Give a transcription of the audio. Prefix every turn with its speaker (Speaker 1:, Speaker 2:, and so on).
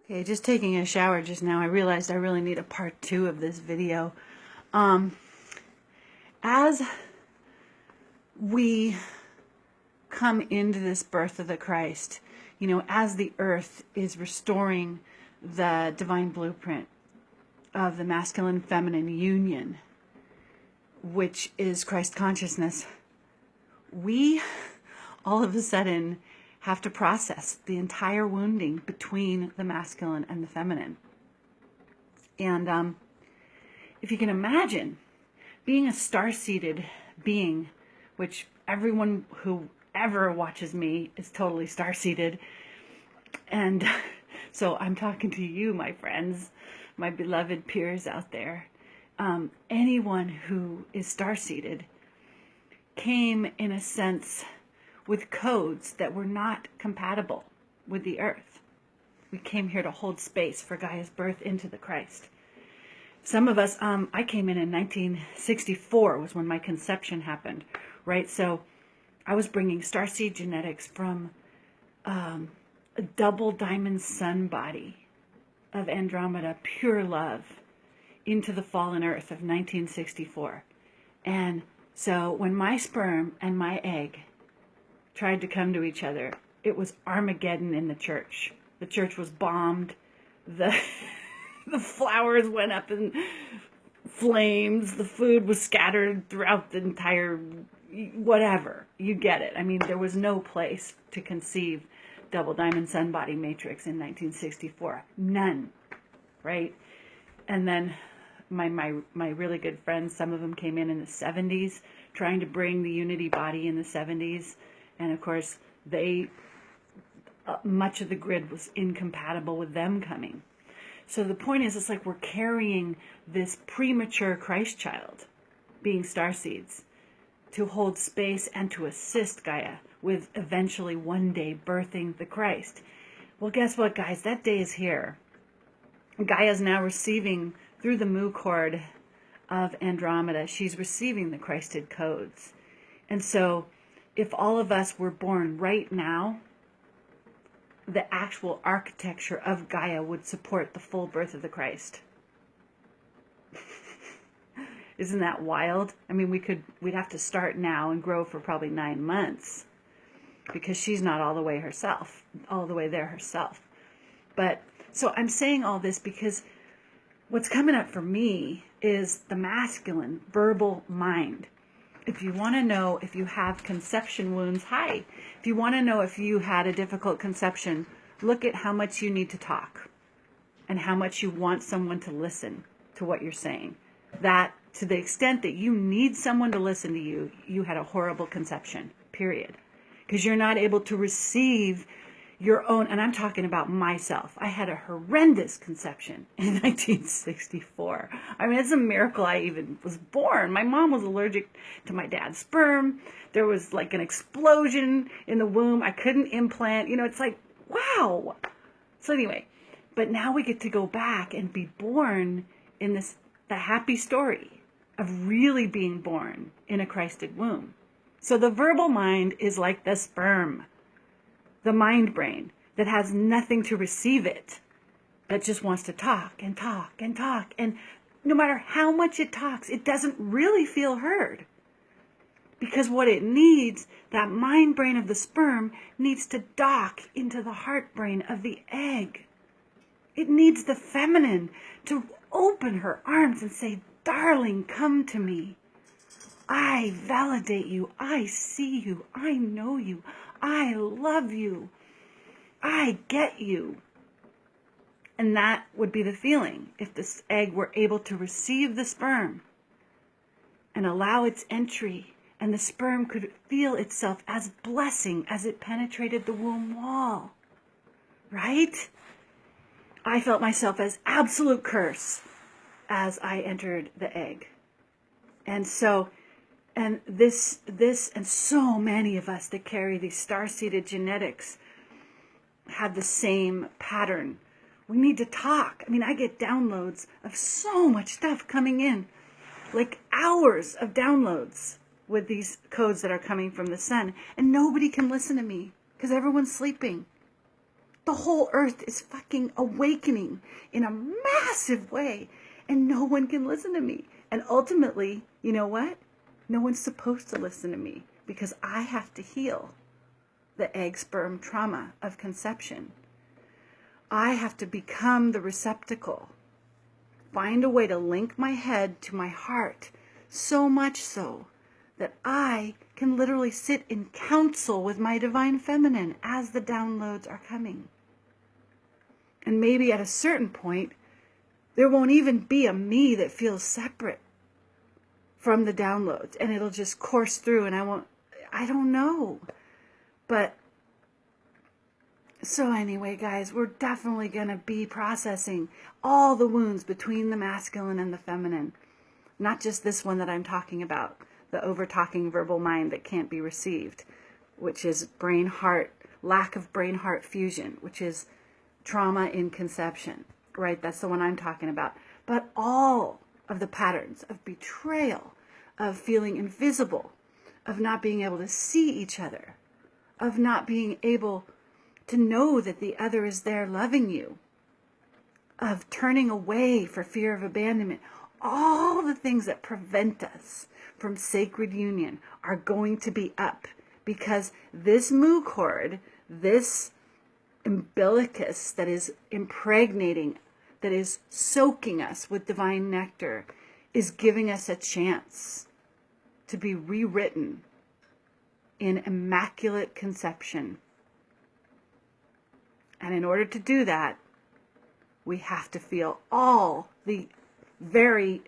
Speaker 1: Okay, just taking a shower just now, I realized I really need a part 2 of this video. As we come into this birth of the Christ, you know, as the earth is restoring the divine blueprint of the masculine feminine union, which is Christ consciousness, we all of a sudden have to process the entire wounding between the masculine and the feminine. And if you can imagine being a star-seeded being, which everyone who ever watches me is totally star-seeded, and so I'm talking to you, my friends, my beloved peers out there. Anyone who is star-seeded came, in a sense, with codes that were not compatible with the earth. We came here to hold space for Gaia's birth into the Christ. Some of us, I came in 1964 was when my conception happened, right? So I was bringing starseed genetics from a double diamond sun body of Andromeda, pure love, into the fallen earth of 1964. And so when my sperm and my egg tried to come to each other, it was Armageddon in the church. The church was bombed. The flowers went up in flames. The food was scattered throughout the entire, whatever. You get it. I mean, there was no place to conceive double diamond sun body matrix in 1964. None, right? And then my really good friends, some of them came in the 70s, trying to bring the unity body in the 70s. And of course, much of the grid was incompatible with them coming. So the point is, it's like we're carrying this premature Christ child, being starseeds, to hold space and to assist Gaia with eventually one day birthing the Christ. Well, guess what, guys? That day is here. Gaia is now receiving, through the Mu cord of Andromeda, she's receiving the Christed codes. And so if all of us were born right now, the actual architecture of Gaia would support the full birth of the Christ. Isn't that wild? I mean, we'd have to start now and grow for probably 9 months, because she's not all the way there herself. But so I'm saying all this because what's coming up for me is the masculine verbal mind. If you want to know if you have conception wounds, hi. If you want to know if you had a difficult conception, look at how much you need to talk and how much you want someone to listen to what you're saying. That, to the extent that you need someone to listen to you, you had a horrible conception, period. Because you're not able to receive your own, and I'm talking about myself. I had a horrendous conception in 1964. I mean, it's a miracle I even was born. My mom was allergic to my dad's sperm. There was like an explosion in the womb. I couldn't implant. You know, it's like, wow. So anyway, but now we get to go back and be born in the happy story of really being born in a Christed womb. So the verbal mind is like the sperm, the mind brain that has nothing to receive it, that just wants to talk and talk and talk. And no matter how much it talks, it doesn't really feel heard. Because what it needs, that mind brain of the sperm, needs to dock into the heart brain of the egg. It needs the feminine to open her arms and say, darling, come to me. I validate you. I see you. I know you. I love you. I get you. And that would be the feeling if this egg were able to receive the sperm and allow its entry, and the sperm could feel itself as blessing as it penetrated the womb wall. Right? I felt myself as absolute curse as I entered the egg. And so, and this and so many of us that carry these star-seeded genetics have the same pattern. We need to talk. I mean, I get downloads of so much stuff coming in, like hours of downloads with these codes that are coming from the sun, and nobody can listen to me because everyone's sleeping. The whole earth is fucking awakening in a massive way, and no one can listen to me. And ultimately, you know what? No one's supposed to listen to me, because I have to heal the egg sperm trauma of conception. I have to become the receptacle, find a way to link my head to my heart, so much so that I can literally sit in council with my divine feminine as the downloads are coming. And maybe at a certain point, there won't even be a me that feels separate from the downloads, and it'll just course through, and I don't know. But so anyway, guys, we're definitely going to be processing all the wounds between the masculine and the feminine. Not just this one that I'm talking about, the over-talking verbal mind that can't be received, which is brain-heart, lack of brain-heart fusion, which is trauma in conception, right? That's the one I'm talking about. But all of the patterns of betrayal, of feeling invisible, of not being able to see each other, of not being able to know that the other is there loving you, of turning away for fear of abandonment. All the things that prevent us from sacred union are going to be up, because this mu cord, this umbilicus that is impregnating, that is soaking us with divine nectar, is giving us a chance to be rewritten in immaculate conception. And in order to do that, we have to feel all the very